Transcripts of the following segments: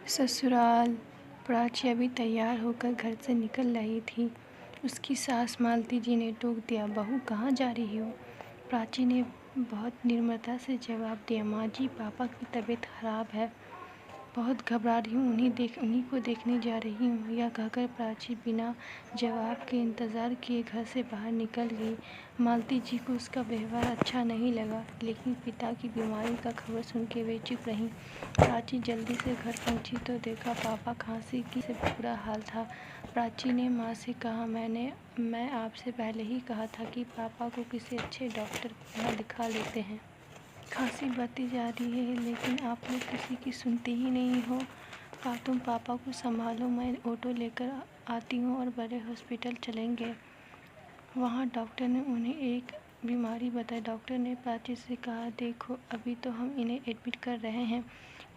ससुराल। प्राची अभी तैयार होकर घर से निकल रही थी। उसकी सास मालती जी ने टोक दिया, बहू कहाँ जा रही हो? प्राची ने बहुत निर्ममता से जवाब दिया, माँ जी पापा की तबीयत खराब है, बहुत घबरा रही हूँ, उन्हीं को देखने जा रही हूँ। यह कहकर प्राची बिना जवाब के इंतज़ार किए घर से बाहर निकल गई। मालती जी को उसका व्यवहार अच्छा नहीं लगा, लेकिन पिता की बीमारी का खबर सुन के वे चुप रहीं। प्राची जल्दी से घर पहुंची तो देखा पापा खांसी की से बुरा हाल था। प्राची ने माँ से कहा, मैं आपसे पहले ही कहा था कि पापा को किसी अच्छे डॉक्टर के यहाँ दिखा लेते हैं। खांसी बढ़ती जा रही है, लेकिन आप लोग किसी की सुनते ही नहीं हो। तुम पापा को संभालो, मैं ऑटो लेकर आती हूँ और बड़े हॉस्पिटल चलेंगे। वहाँ डॉक्टर ने उन्हें एक बीमारी बताई। डॉक्टर ने प्राची से कहा, देखो अभी तो हम इन्हें एडमिट कर रहे हैं,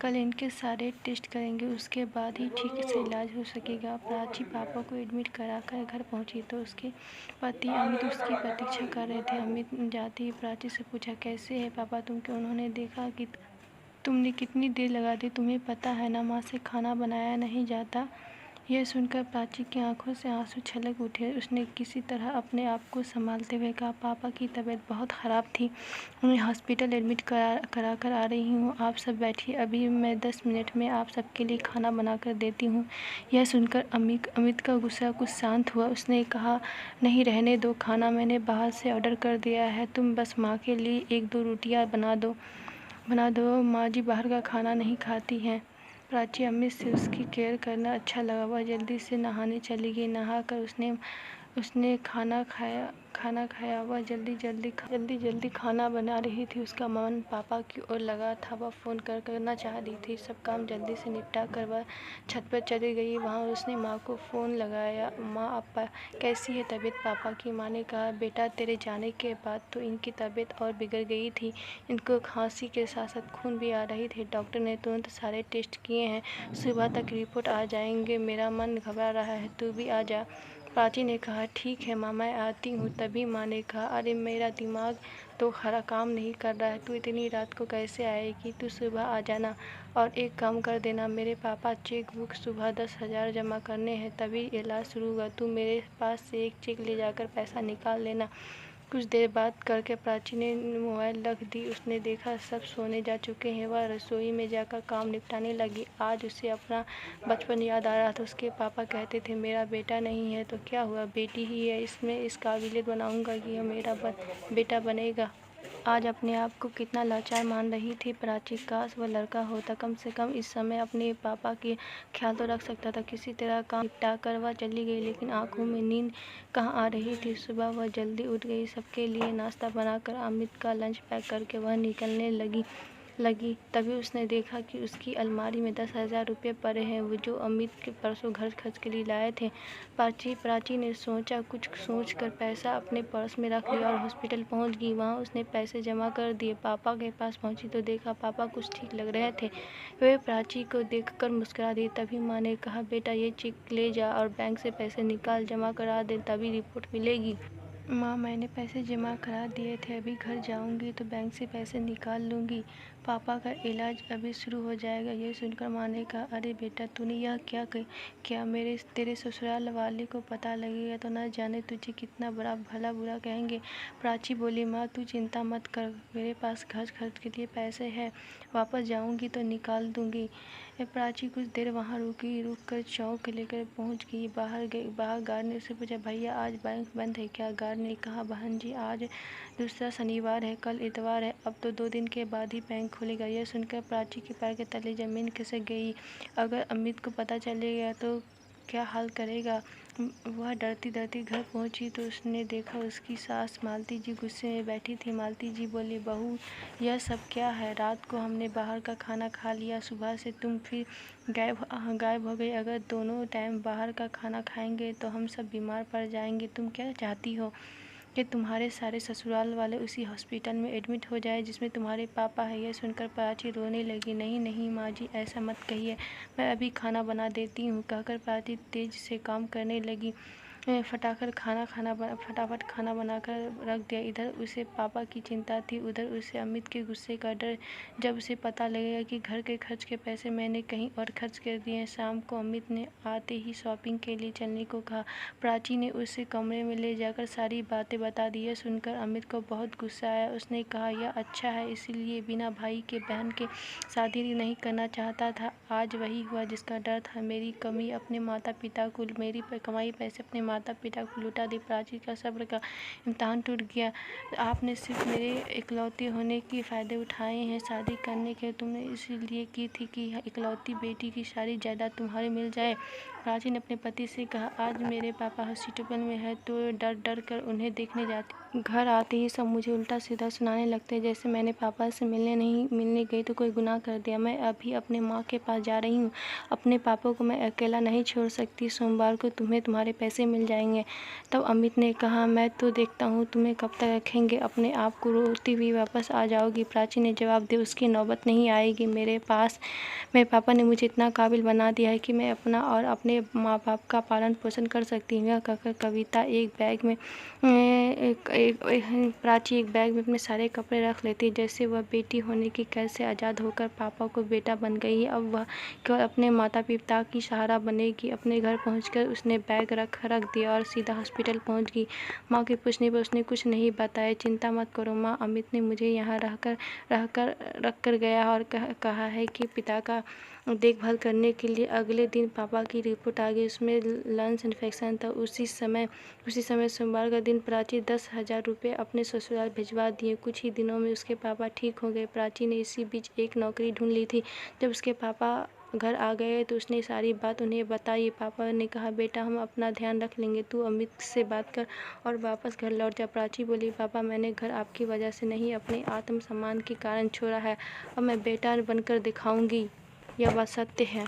कल इनके सारे टेस्ट करेंगे, उसके बाद ही ठीक से इलाज हो सकेगा। प्राची पापा को एडमिट कराकर घर पहुंची तो उसके पति अमित उसकी प्रतीक्षा कर रहे थे। अमित जाते ही प्राची से पूछा, कैसे है पापा तुमको? उन्होंने देखा कि तुमने कितनी देर लगा दी, तुम्हें पता है ना माँ से खाना बनाया नहीं जाता। यह सुनकर प्राची की आंखों से आंसू छलक उठे। उसने किसी तरह अपने आप को संभालते हुए कहा, पापा की तबीयत बहुत ख़राब थी, उन्हें हॉस्पिटल एडमिट करा कर आ रही हूँ, आप सब बैठिए, अभी मैं 10 मिनट में आप सबके लिए खाना बना कर देती हूँ। यह सुनकर अमित का गुस्सा कुछ शांत हुआ। उसने कहा, नहीं रहने दो, खाना मैंने बाहर से ऑर्डर कर दिया है, तुम बस माँ के लिए 1-2 रोटियाँ बना दो, माँ जी बाहर का खाना नहीं खाती हैं। प्राची अमित से उसकी केयर करना अच्छा लगा। वह जल्दी से नहाने चली गई। नहाकर उसने खाना खाया। वह जल्दी जल्दी खाना बना रही थी। उसका मन पापा की ओर लगा था। वह फ़ोन करना चाह रही थी। सब काम जल्दी से निपटा कर वह छत पर चली गई। वहाँ उसने माँ को फ़ोन लगाया, माँ अब कैसी है तबीयत पापा की? माँ ने कहा, बेटा तेरे जाने के बाद तो इनकी तबीयत और बिगड़ गई थी, इनको खांसी के साथ साथ खून भी आ रही थी। डॉक्टर ने तुरंत सारे टेस्ट किए हैं, सुबह तक रिपोर्ट आ जाएंगे, मेरा मन घबरा रहा है, तू भी आ जा। प्राची ने कहा, ठीक है माँ मैं आती हूँ। तभी माँ ने कहा, अरे मेरा दिमाग तो खरा काम नहीं कर रहा है, तू इतनी रात को कैसे आएगी? तू सुबह आ जाना और एक काम कर देना, मेरे पापा चेक बुक सुबह 10,000 जमा करने हैं, तभी इलाज शुरू होगा, तू मेरे पास से एक चेक ले जाकर पैसा निकाल लेना। कुछ देर बात करके प्राची ने मोबाइल रख दी। उसने देखा सब सोने जा चुके हैं। वह रसोई में जाकर काम निपटाने लगी। आज उसे अपना बचपन याद आ रहा था। उसके पापा कहते थे, मेरा बेटा नहीं है तो क्या हुआ, बेटी ही है, इसमें इस काबिलियत बनाऊंगा कि यह मेरा बेटा बनेगा। आज अपने आप को कितना लाचार मान रही थी प्राची। काश वह लड़का होता, कम से कम इस समय अपने पापा के ख्याल तो रख सकता था। किसी तरह काम निपटा कर वह चली गई, लेकिन आंखों में नींद कहाँ आ रही थी। सुबह वह जल्दी उठ गई। सबके लिए नाश्ता बनाकर अमित का लंच पैक करके वह निकलने लगी। तभी उसने देखा कि उसकी अलमारी में 10,000 रुपये पड़े हैं, वो जो अमित के परसों घर खर्च के लिए लाए थे। प्राची ने कुछ सोच कर पैसा अपने पर्स में रख लिया और हॉस्पिटल पहुंच गई। वहां उसने पैसे जमा कर दिए। पापा के पास पहुंची तो देखा पापा कुछ ठीक लग रहे थे। वे प्राची को देखकर मुस्कुरा दी। तभी माँ ने कहा, बेटा ये चेक ले जा और बैंक से पैसे निकाल जमा करा दे, तभी रिपोर्ट मिलेगी। माँ मैंने पैसे जमा करा दिए थे, अभी घर जाऊंगी तो बैंक से पैसे निकाल लूँगी, पापा का इलाज अभी शुरू हो जाएगा। ये सुनकर माँ ने कहा, अरे बेटा तूने यह क्या तेरे ससुराल वाले को पता लगेगा तो न जाने तुझे कितना बड़ा भला बुरा कहेंगे। प्राची बोली, माँ तू चिंता मत कर, मेरे पास घर खर्च के लिए पैसे हैं, वापस जाऊँगी तो निकाल दूँगी। प्राची कुछ देर वहाँ रुक कर चौक लेकर पहुँच गई। बाहर गार्ड ने उससे पूछा, भैया आज बैंक बंद है क्या? गार्ड ने कहा, बहन जी आज दूसरा शनिवार है, कल इतवार है, अब तो 2 दिन के बाद ही बैंक खुलेगा। यह सुनकर प्राची के पैर के तले जमीन खिसक गई। अगर अमित को पता चलेगा तो क्या हाल करेगा। वह डरती घर पहुंची तो उसने देखा उसकी सास मालती जी गुस्से में बैठी थी। मालती जी बोली, बहू यह सब क्या है? रात को हमने बाहर का खाना खा लिया, सुबह से तुम फिर गायब हो गई। अगर दोनों टाइम बाहर का खाना खाएंगे तो हम सब बीमार पड़ जाएंगे। तुम क्या चाहती हो कि तुम्हारे सारे ससुराल वाले उसी हॉस्पिटल में एडमिट हो जाए जिसमें तुम्हारे पापा है? यह सुनकर प्राची रोने लगी। नहीं माँ जी ऐसा मत कहिए, मैं अभी खाना बना देती हूँ, कहकर प्राची तेज से काम करने लगी। फटाफट खाना बनाकर रख दिया। इधर उसे पापा की चिंता थी, उधर उसे अमित के गुस्से का डर। जब उसे पता लगेगा कि घर के खर्च के पैसे मैंने कहीं और खर्च कर दिए हैं। शाम को अमित ने आते ही शॉपिंग के लिए चलने को कहा। प्राची ने उसे कमरे में ले जाकर सारी बातें बता दी। यह सुनकर अमित को बहुत गुस्सा आया। उसने कहा, यह अच्छा है, इसीलिए बिना भाई के बहन के शादी नहीं करना चाहता था। आज वही हुआ जिसका डर था। मेरी कमाई अपने माता पिता को लुटा दी। प्राची का सब्र का इम्तिहान टूट गया। आपने सिर्फ मेरे इकलौते होने के फ़ायदे उठाए हैं। शादी करने के तुमने इसीलिए की थी कि इकलौती बेटी की सारी जायदाद तुम्हारे मिल जाए। प्राची ने अपने पति से कहा, आज मेरे पापा हॉस्पिटल में है तो डर डर कर उन्हें देखने जाती। घर आते ही सब मुझे उल्टा सीधा सुनाने लगते, जैसे मैंने पापा से मिलने गई तो कोई गुनाह कर दिया। मैं अभी अपने माँ के पास जा रही हूँ। अपने पापा को मैं अकेला नहीं छोड़ सकती। सोमवार को तुम्हें तुम्हारे पैसे मिल जाएंगे। तब अमित ने कहा, मैं तो देखता हूँ तुम्हें कब तक रखेंगे। अपने आप को रोती हुई वापस आ जाओगी। प्राची ने जवाब दिया, उसकी नौबत नहीं आएगी। मेरे पापा ने मुझे इतना काबिल बना दिया है कि मैं अपना और अपने माँ बाप का पालन पोषण कर सकती हूँ। यह कहकर प्राची एक बैग में अपने सारे कपड़े रख लेती, जैसे वह बेटी होने की कैद से आज़ाद होकर पापा को बेटा बन गई है। अब वह केवल अपने माता पिता की सहारा बनेगी। अपने घर पहुंचकर उसने बैग रख दिया और सीधा हॉस्पिटल पहुंच गई। माँ के पूछने पर उसने कुछ नहीं बताया। चिंता मत करो माँ, अमित ने मुझे यहाँ रख कर गया और कहा है कि पिता का देखभाल करने के लिए। अगले दिन पापा की रिपोर्ट आ गई, उसमें लंग्स इन्फेक्शन था। उसी समय सोमवार का दिन प्राची 10,000 रुपये अपने ससुराल भिजवा दिए। कुछ ही दिनों में उसके पापा ठीक हो गए। प्राची ने इसी बीच एक नौकरी ढूंढ ली थी। जब उसके पापा घर आ गए तो उसने सारी बात उन्हें बताई। पापा ने कहा, बेटा हम अपना ध्यान रख लेंगे, तू अमित से बात कर और वापस घर लौट जा। प्राची बोली, पापा मैंने घर आपकी वजह से नहीं अपने आत्मसम्मान के कारण छोड़ा है। अब मैं बेटा बनकर दिखाऊंगी। यह बात सत्य है।